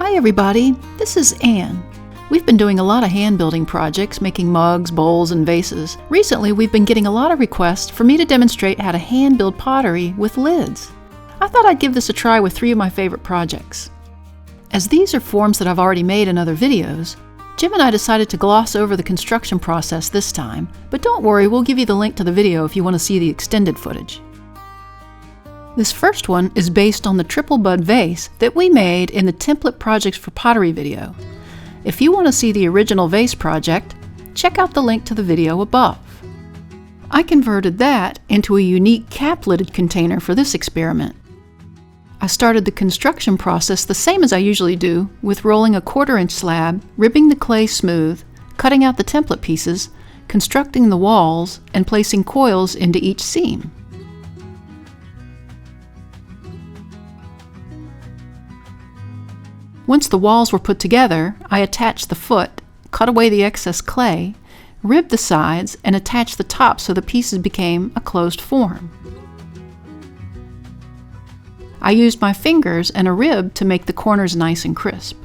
Hi everybody, this is Anne. We've been doing a lot of hand building projects, making mugs, bowls, and vases. Recently, we've been getting a lot of requests for me to demonstrate how to hand build pottery with lids. I thought I'd give this a try with 3 of my favorite projects. As these are forms that I've already made in other videos, Jim and I decided to gloss over the construction process this time, but don't worry, we'll give you the link to the video if you want to see the extended footage. This first one is based on the triple bud vase that we made in the Template Projects for Pottery video. If you want to see the original vase project, check out the link to the video above. I converted that into a unique cap-lidded container for this experiment. I started the construction process the same as I usually do, with rolling a 1/4-inch slab, ribbing the clay smooth, cutting out the template pieces, constructing the walls, and placing coils into each seam. Once the walls were put together, I attached the foot, cut away the excess clay, ribbed the sides, and attached the top so the pieces became a closed form. I used my fingers and a rib to make the corners nice and crisp.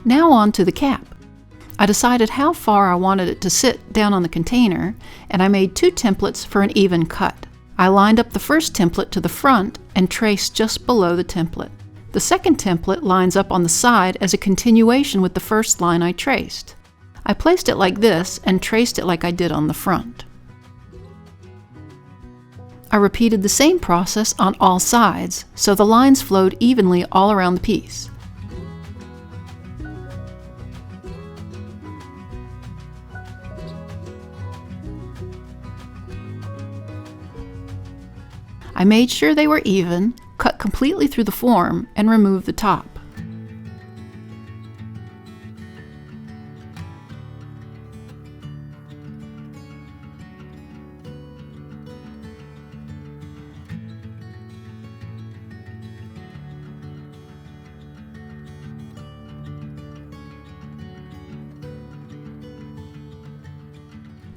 Now on to the cap. I decided how far I wanted it to sit down on the container, and I made 2 templates for an even cut. I lined up the first template to the front and traced just below the template. The second template lines up on the side as a continuation with the first line I traced. I placed it like this and traced it like I did on the front. I repeated the same process on all sides, so the lines flowed evenly all around the piece. I made sure they were even, cut completely through the form, and removed the top.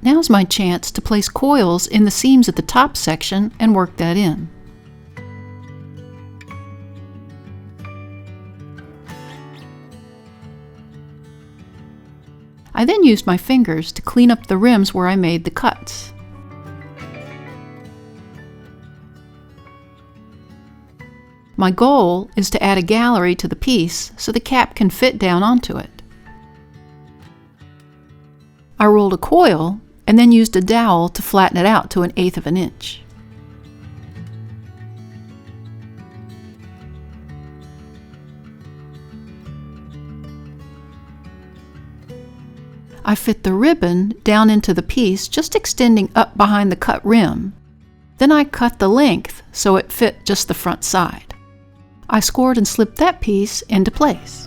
Now's my chance to place coils in the seams at the top section and work that in. I then used my fingers to clean up the rims where I made the cuts. My goal is to add a gallery to the piece so the cap can fit down onto it. I rolled a coil and then used a dowel to flatten it out to 1/8 of an inch. I fit the ribbon down into the piece, just extending up behind the cut rim. Then I cut the length so it fit just the front side. I scored and slipped that piece into place.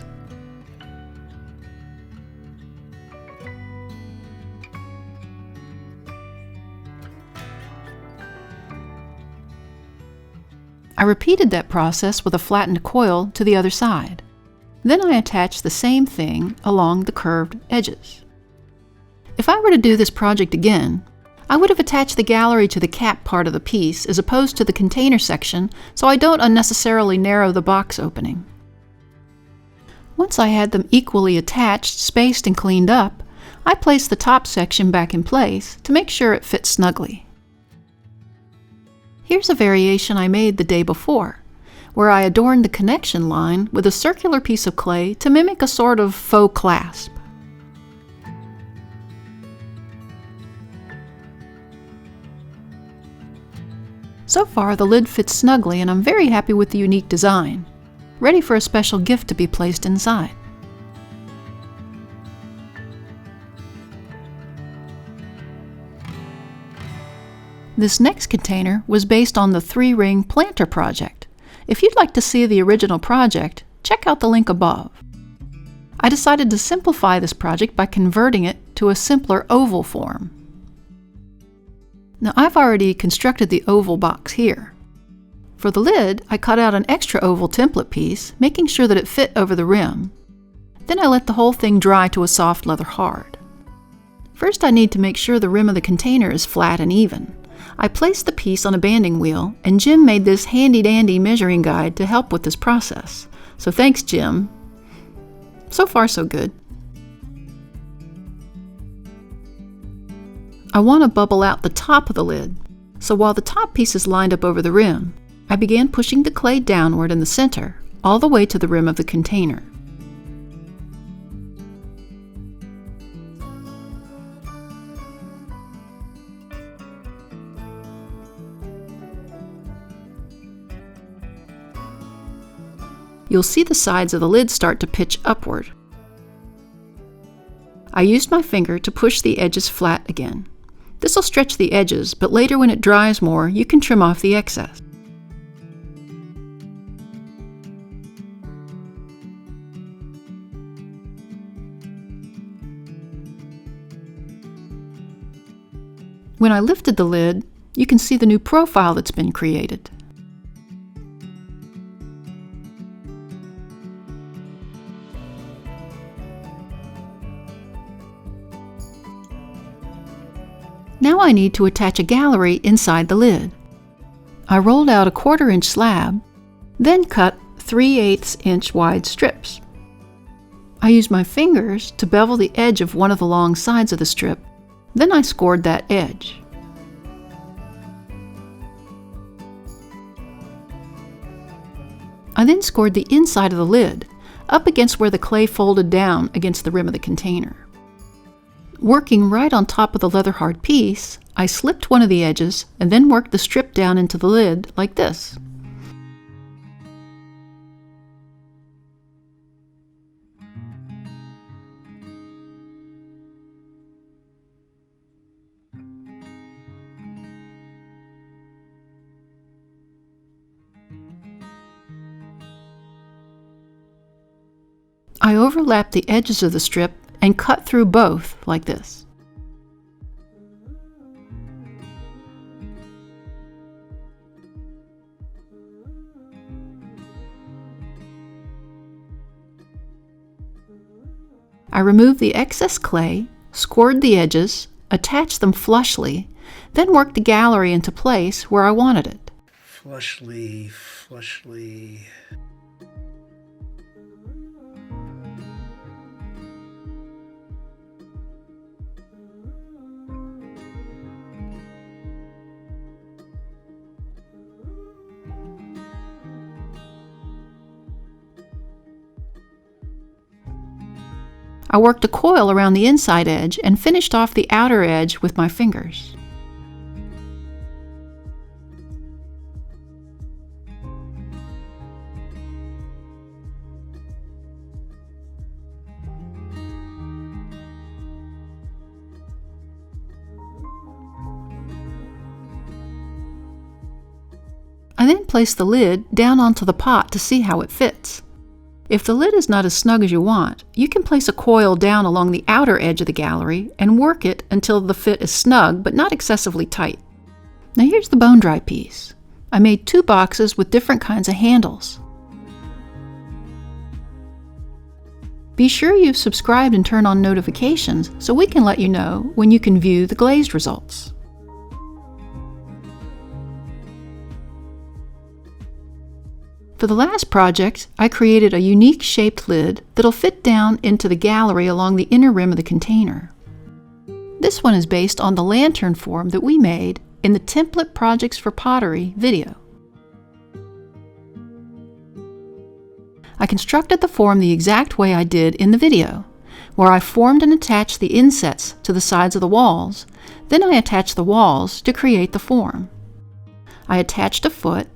I repeated that process with a flattened coil to the other side. Then I attached the same thing along the curved edges. If I were to do this project again, I would have attached the gallery to the cap part of the piece as opposed to the container section, so I don't unnecessarily narrow the box opening. Once I had them equally attached, spaced, and cleaned up, I placed the top section back in place to make sure it fit snugly. Here's a variation I made the day before, where I adorned the connection line with a circular piece of clay to mimic a sort of faux clasp. So far, the lid fits snugly and I'm very happy with the unique design, ready for a special gift to be placed inside. This next container was based on the 3-ring planter project. If you'd like to see the original project, check out the link above. I decided to simplify this project by converting it to a simpler oval form. Now I've already constructed the oval box here. For the lid, I cut out an extra oval template piece, making sure that it fit over the rim. Then I let the whole thing dry to a soft leather hard. First I need to make sure the rim of the container is flat and even. I placed the piece on a banding wheel, and Xiem made this handy-dandy measuring guide to help with this process. So thanks, Xiem. So far, so good. I want to bubble out the top of the lid, so while the top piece is lined up over the rim, I began pushing the clay downward in the center, all the way to the rim of the container. You'll see the sides of the lid start to pitch upward. I used my finger to push the edges flat again. This will stretch the edges, but later when it dries more, you can trim off the excess. When I lifted the lid, you can see the new profile that's been created. Now I need to attach a gallery inside the lid. I rolled out a 1/4 inch slab, then cut 3/8 inch wide strips. I used my fingers to bevel the edge of one of the long sides of the strip, then I scored that edge. I then scored the inside of the lid, up against where the clay folded down against the rim of the container. Working right on top of the leather-hard piece, I slipped one of the edges and then worked the strip down into the lid like this. I overlapped the edges of the strip and cut through both like this. I removed the excess clay, scored the edges, attached them flushly, then worked the gallery into place where I wanted it. Flushly. I worked a coil around the inside edge and finished off the outer edge with my fingers. I then placed the lid down onto the pot to see how it fits. If the lid is not as snug as you want, you can place a coil down along the outer edge of the gallery and work it until the fit is snug but not excessively tight. Now here's the bone dry piece. I made 2 boxes with different kinds of handles. Be sure you've subscribed and turned on notifications so we can let you know when you can view the glazed results. For the last project, I created a unique shaped lid that'll fit down into the gallery along the inner rim of the container. This one is based on the lantern form that we made in the Template Projects for Pottery video. I constructed the form the exact way I did in the video, where I formed and attached the insets to the sides of the walls, then I attached the walls to create the form. I attached a foot,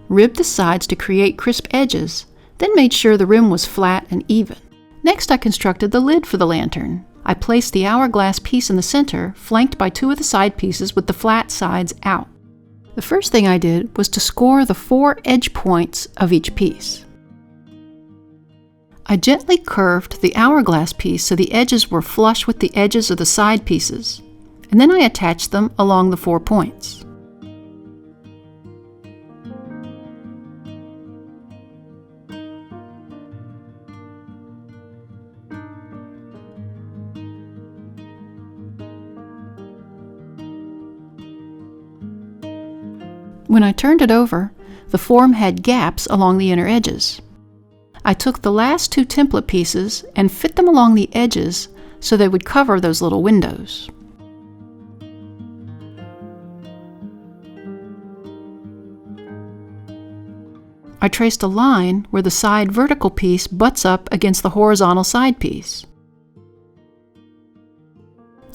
ribbed the sides to create crisp edges, then made sure the rim was flat and even. Next, I constructed the lid for the lantern. I placed the hourglass piece in the center, flanked by 2 of the side pieces with the flat sides out. The first thing I did was to score the 4 edge points of each piece. I gently curved the hourglass piece so the edges were flush with the edges of the side pieces, and then I attached them along the 4 points. When I turned it over, the form had gaps along the inner edges. I took the last two template pieces and fit them along the edges so they would cover those little windows. I traced a line where the side vertical piece butts up against the horizontal side piece.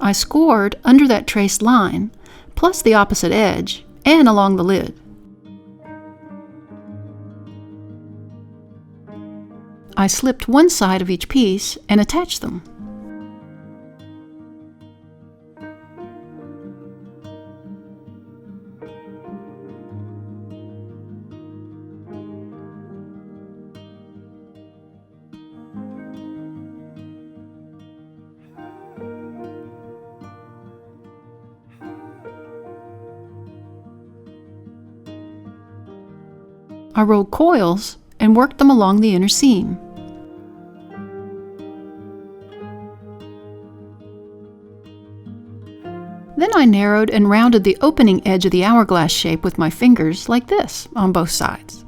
I scored under that traced line, plus the opposite edge, and along the lid. I slipped one side of each piece and attached them. I rolled coils and worked them along the inner seam. Then I narrowed and rounded the opening edge of the hourglass shape with my fingers like this on both sides.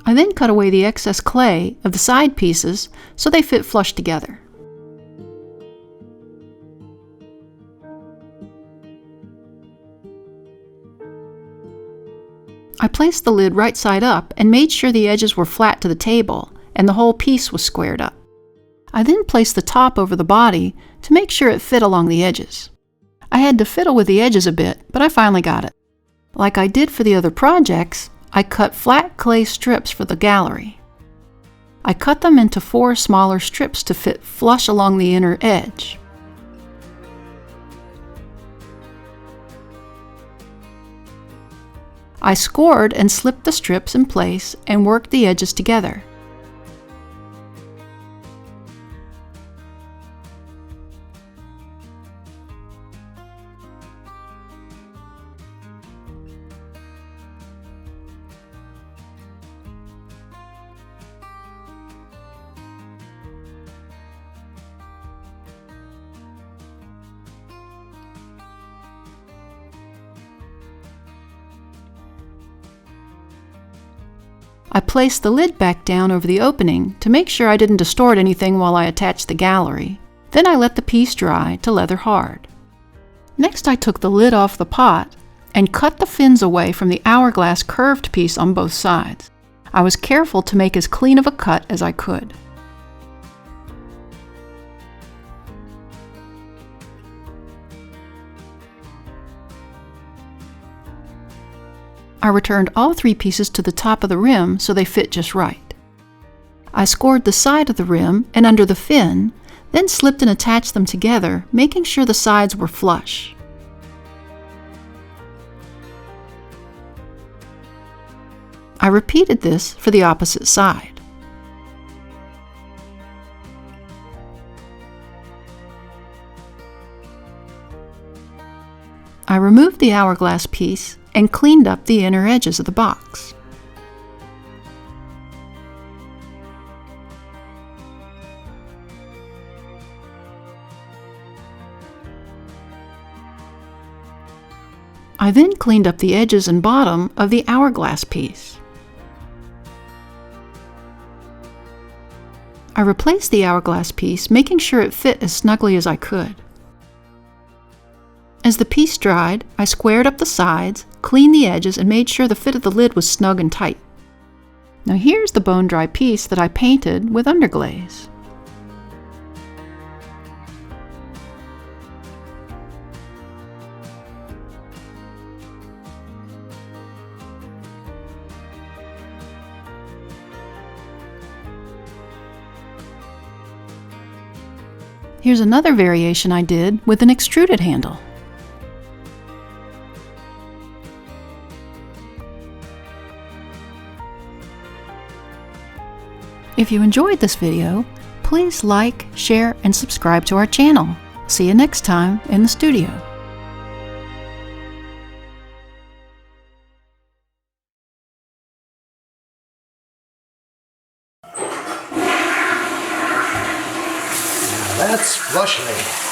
I then cut away the excess clay of the side pieces so they fit flush together. I placed the lid right side up and made sure the edges were flat to the table and the whole piece was squared up. I then placed the top over the body to make sure it fit along the edges. I had to fiddle with the edges a bit, but I finally got it. Like I did for the other projects, I cut flat clay strips for the gallery. I cut them into 4 smaller strips to fit flush along the inner edge. I scored and slipped the strips in place and worked the edges together. I placed the lid back down over the opening to make sure I didn't distort anything while I attached the gallery. Then I let the piece dry to leather hard. Next I took the lid off the pot and cut the fins away from the hourglass curved piece on both sides. I was careful to make as clean of a cut as I could. I returned all 3 pieces to the top of the rim so they fit just right. I scored the side of the rim and under the fin, then slipped and attached them together, making sure the sides were flush. I repeated this for the opposite side. I removed the hourglass piece and cleaned up the inner edges of the box. I then cleaned up the edges and bottom of the hourglass piece. I replaced the hourglass piece, making sure it fit as snugly as I could. As the piece dried, I squared up the sides, cleaned the edges, and made sure the fit of the lid was snug and tight. Now here's the bone-dry piece that I painted with underglaze. Here's another variation I did with an extruded handle. If you enjoyed this video, please like, share, and subscribe to our channel. See you next time in the studio. That's flushing.